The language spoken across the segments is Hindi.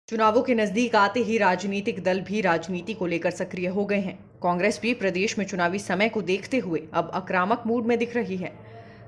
चुनावों के नजदीक आते ही राजनीतिक दल भी राजनीति को लेकर सक्रिय हो गए हैं। कांग्रेस भी प्रदेश में चुनावी समय को देखते हुए अब आक्रामक मूड में दिख रही है।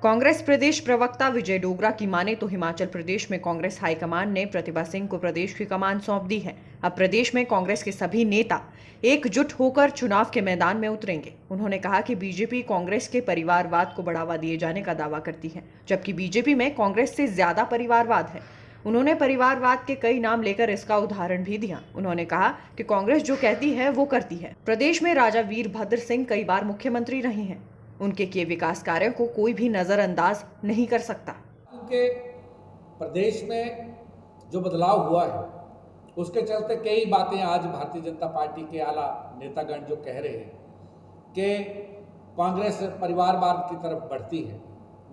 कांग्रेस प्रदेश प्रवक्ता विजय डोगरा की माने तो हिमाचल प्रदेश में कांग्रेस हाईकमान ने प्रतिभा सिंह को प्रदेश की कमान सौंप दी है। अब प्रदेश में कांग्रेस के सभी नेता एकजुट होकर चुनाव के मैदान में उतरेंगे। उन्होंने कहा कि बीजेपी कांग्रेस के परिवारवाद को बढ़ावा दिए जाने का दावा करती है, जबकि बीजेपी में कांग्रेस से ज्यादा परिवारवाद है। उन्होंने परिवारवाद के कई नाम लेकर इसका उदाहरण भी दिया। उन्होंने कहा कि कांग्रेस जो कहती है वो करती है। प्रदेश में राजा वीरभद्र सिंह कई बार मुख्यमंत्री रहे हैं। उनके किए विकास कार्यों को कोई भी नजरअंदाज नहीं कर सकता। क्योंकि प्रदेश में जो बदलाव हुआ है उसके चलते कई बातें आज भारतीय जनता पार्टी के आला नेतागण जो कह रहे हैं कि कांग्रेस परिवारवाद की तरफ बढ़ती है,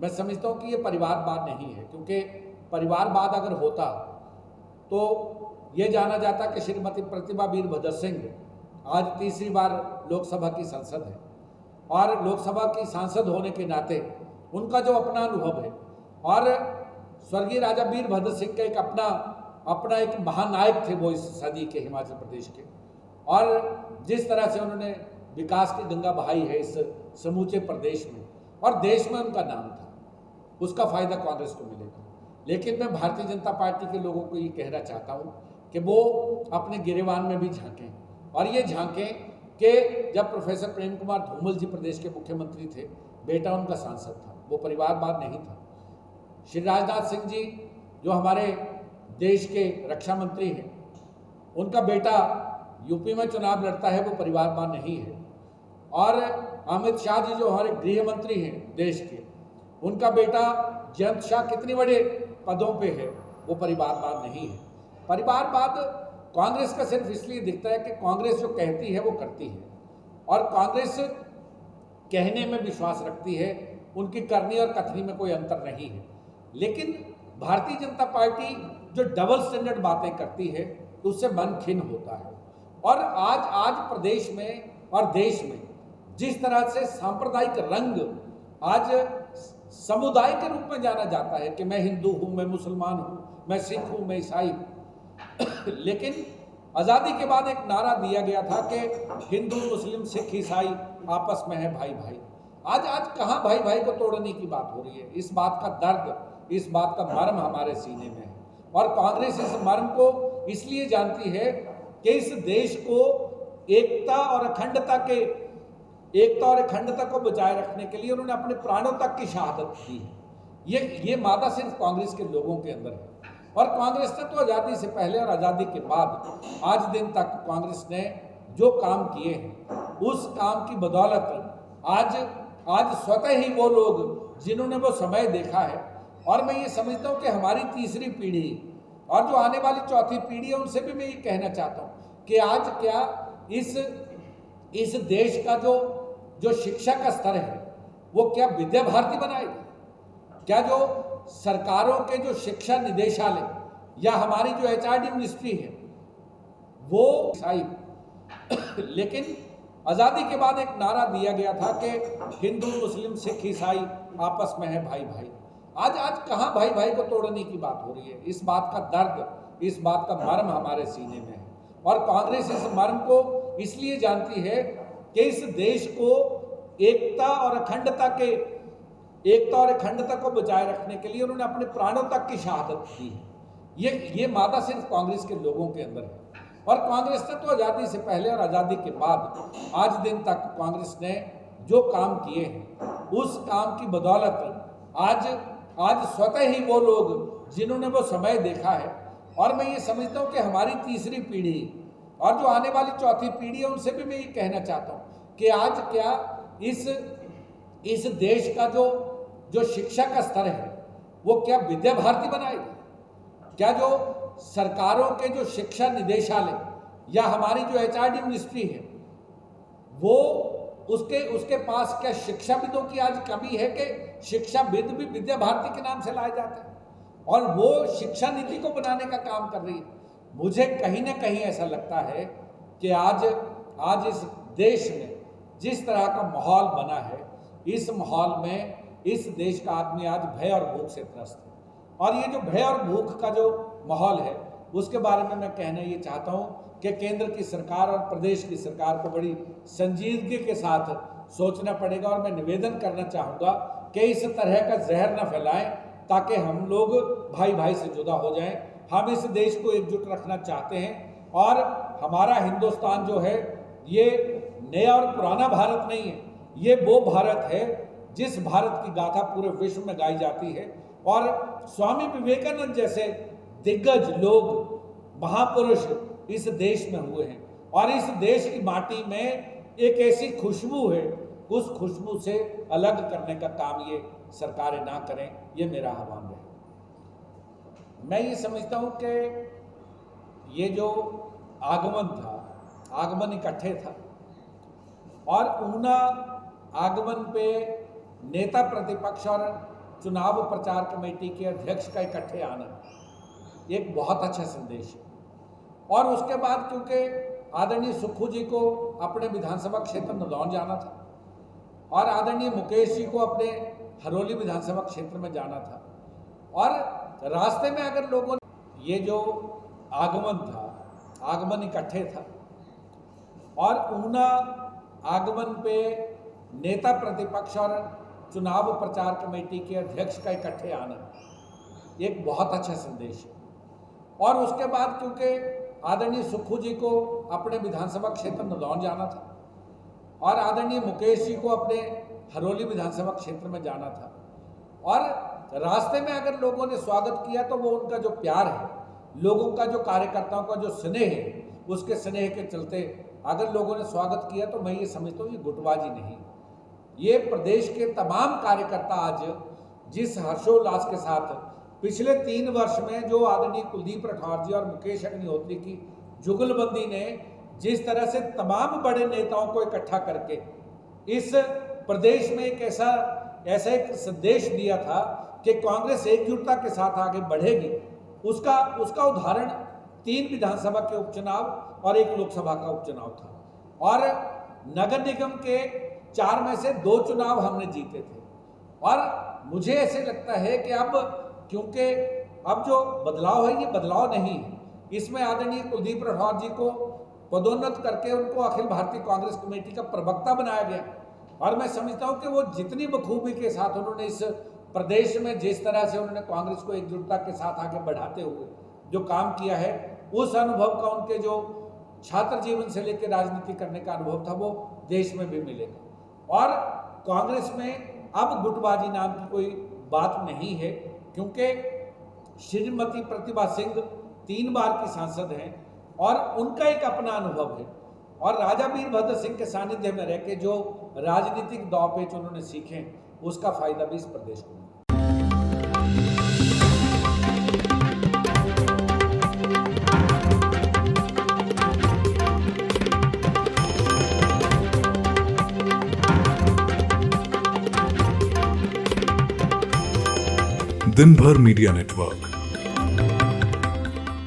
मैं समझता हूँ कि ये परिवारवाद नहीं है। क्योंकि परिवारवाद अगर होता तो ये जाना जाता कि श्रीमती प्रतिभा वीरभद्र सिंह आज तीसरी बार लोकसभा की सांसद है और लोकसभा की सांसद होने के नाते उनका जो अपना अनुभव है और स्वर्गीय राजा वीरभद्र सिंह का एक अपना एक महानायक थे वो इस सदी के हिमाचल प्रदेश के, और जिस तरह से उन्होंने विकास की गंगा बहाई है इस समूचे प्रदेश में और देश में उनका नाम था, उसका फायदा कांग्रेस को मिलेगा। लेकिन मैं भारतीय जनता पार्टी के लोगों को ये कहना चाहता हूँ कि वो अपने गिरेबान में भी झांकें और ये झांकें कि जब प्रोफेसर प्रेम कुमार धूमल जी प्रदेश के मुख्यमंत्री थे, बेटा उनका सांसद था, वो परिवारवाद नहीं था। श्री राजनाथ सिंह जी जो हमारे देश के रक्षा मंत्री हैं, उनका बेटा यूपी में चुनाव लड़ता है, वो परिवारवाद नहीं है। और अमित शाह जी जो हमारे गृह मंत्री हैं देश के, उनका बेटा जयंत शाह कितने बड़े पदों पे है, वो परिवारवाद नहीं है। परिवारवाद कांग्रेस का सिर्फ इसलिए दिखता है कि कांग्रेस जो कहती है वो करती है और कांग्रेस कहने में विश्वास रखती है, उनकी करनी और कथनी में कोई अंतर नहीं है। लेकिन भारतीय जनता पार्टी जो डबल स्टैंडर्ड बातें करती है उससे मन खिन्न होता है। और आज प्रदेश में और देश में जिस तरह से सांप्रदायिक रंग आज समुदाय के रूप में जाना जाता है कि मैं हिंदू हूं, मैं मुसलमान हूं, मैं सिख हूं, मैं ईसाई लेकिन आज़ादी के बाद एक नारा दिया गया था कि हिंदू मुस्लिम सिख ईसाई आपस में है भाई भाई। आज कहाँ भाई भाई को तोड़ने की बात हो रही है। इस बात का दर्द, इस बात का मर्म हमारे सीने में है और कांग्रेस इस मर्म को इसलिए जानती है कि इस देश को एकता और अखंडता को बचाए रखने के लिए उन्होंने अपने प्राणों तक की शहादत दी है। ये मादा सिर्फ कांग्रेस के लोगों के अंदर है और कांग्रेस ने तो आज़ादी से पहले और आज़ादी के बाद आज दिन तक कांग्रेस ने जो काम किए हैं उस काम की बदौलत आज स्वतः ही वो लोग जिन्होंने वो समय देखा है, और मैं ये समझता हूँ कि हमारी तीसरी पीढ़ी और जो आने वाली चौथी पीढ़ी है उनसे भी मैं ये कहना चाहता हूँ कि आज क्या इस देश का जो शिक्षा का स्तर है वो क्या विद्या भारती बनाएगी? क्या जो सरकारों के जो शिक्षा निदेशालय या हमारी जो एचआरडी मिनिस्ट्री है वो लेकिन आज़ादी के बाद एक नारा दिया गया था कि हिंदू मुस्लिम सिख ईसाई आपस में है भाई भाई। आज कहाँ भाई भाई को तोड़ने की बात हो रही है। इस बात का दर्द, इस बात का मर्म हमारे सीने में है और कांग्रेस इस मर्म को इसलिए जानती है कि इस देश को एकता और अखंडता को बचाए रखने के लिए उन्होंने अपने प्राणों तक की शहादत दी है। ये मादा सिर्फ कांग्रेस के लोगों के अंदर है और कांग्रेस ने तो आज़ादी से पहले और आज़ादी के बाद आज दिन तक कांग्रेस ने जो काम किए हैं उस काम की बदौलत आज स्वतः ही वो लोग जिन्होंने वो समय देखा है, और मैं ये समझता हूँ कि हमारी तीसरी पीढ़ी और जो आने वाली चौथी पीढ़ी है उनसे भी मैं ये कहना चाहता हूँ कि आज क्या इस देश का जो शिक्षा का स्तर है वो क्या विद्या भारती बनाएगी? क्या जो सरकारों के जो शिक्षा निदेशालय या हमारी जो एचआरडी मिनिस्ट्री है वो उसके पास क्या शिक्षाविदों की आज कमी है कि शिक्षाविद भी विद्या भारती के नाम से लाए जाते हैं और वो शिक्षा नीति को बनाने का काम कर रही है? मुझे कहीं ना कहीं ऐसा लगता है कि आज इस देश में जिस तरह का माहौल बना है, इस माहौल में इस देश का आदमी आज भय और भूख से त्रस्त है और ये जो भय और भूख का जो माहौल है उसके बारे में मैं कहना ये चाहता हूँ कि केंद्र की सरकार और प्रदेश की सरकार को बड़ी संजीदगी के साथ सोचना पड़ेगा। और मैं निवेदन करना चाहूँगा कि इस तरह का जहर न फैलाएं ताकि हम लोग भाई भाई से जुदा हो जाएं। हम इस देश को एकजुट रखना चाहते हैं और हमारा हिंदुस्तान जो है ये नया और पुराना भारत नहीं है, ये वो भारत है जिस भारत की गाथा पूरे विश्व में गाई जाती है। और स्वामी विवेकानंद जैसे दिग्गज लोग, महापुरुष इस देश में हुए हैं और इस देश की माटी में एक ऐसी खुशबू है, उस खुशबू से अलग करने का काम ये सरकारें ना करें, ये मेरा आह्वान है। मैं ये समझता हूँ कि ये जो आगमन था, आगमन इकट्ठे था और ऊना आगमन पे नेता प्रतिपक्ष और चुनाव प्रचार कमेटी के अध्यक्ष का इकट्ठे आना एक बहुत अच्छा संदेश है। और उसके बाद क्योंकि आदरणीय सुक्खू जी को अपने विधानसभा क्षेत्र नदौन जाना था और आदरणीय मुकेश जी को अपने हरोली विधानसभा क्षेत्र में जाना था और रास्ते में अगर लोगों ने ये जो आगमन था, आगमन इकट्ठे था और ऊना आगमन पे नेता प्रतिपक्ष और चुनाव प्रचार कमेटी के अध्यक्ष का इकट्ठे आना एक बहुत अच्छा संदेश है। और उसके बाद क्योंकि आदरणीय सुक्खू जी को अपने विधानसभा क्षेत्र नदौन जाना था और आदरणीय मुकेश जी को अपने हरोली विधानसभा क्षेत्र में जाना था और रास्ते में अगर लोगों ने स्वागत किया तो वो उनका जो प्यार है, लोगों का जो कार्यकर्ताओं का जो स्नेह है, उसके स्नेह के चलते अगर लोगों ने स्वागत किया तो मैं ये समझता हूँ ये गुटबाजी नहीं, ये प्रदेश के तमाम कार्यकर्ता आज जिस हर्षोल्लास के साथ पिछले 3 वर्ष में जो आदरणीय कुलदीप राठौर जी और मुकेश अग्निहोत्री की जुगलबंदी ने जिस तरह से तमाम बड़े नेताओं को इकट्ठा करके इस प्रदेश में एक ऐसा एक संदेश दिया था कि कांग्रेस एकजुटता के साथ आगे बढ़ेगी, उसका उदाहरण 3 विधानसभा के उपचुनाव और 1 लोकसभा का उपचुनाव था। और नगर निगम के 4 में से 2 चुनाव हमने जीते थे। और मुझे ऐसे लगता है कि अब क्योंकि अब जो बदलाव है ये बदलाव नहीं है, इसमें आदरणीय कुलदीप राठौर जी को पदोन्नत करके उनको अखिल भारतीय कांग्रेस कमेटी का प्रवक्ता बनाया गया और मैं समझता हूं कि वो जितनी बखूबी के साथ उन्होंने इस प्रदेश में जिस तरह से उन्होंने कांग्रेस को एकजुटता के साथ आगे बढ़ाते हुए जो काम किया है, उस अनुभव का उनके जो छात्र जीवन से लेकर राजनीति करने का अनुभव था वो देश में भी मिलेगा। और कांग्रेस में अब गुटबाजी नाम की कोई बात नहीं है क्योंकि श्रीमती प्रतिभा सिंह 3 बार की सांसद हैं और उनका एक अपना अनुभव है और राजा वीरभद्र सिंह के सानिध्य में रह के जो राजनीतिक दांव पेच उन्होंने सीखे उसका फायदा भी इस प्रदेश को मिला। दिन भर मीडिया नेटवर्क,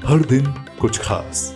हर दिन कुछ खास।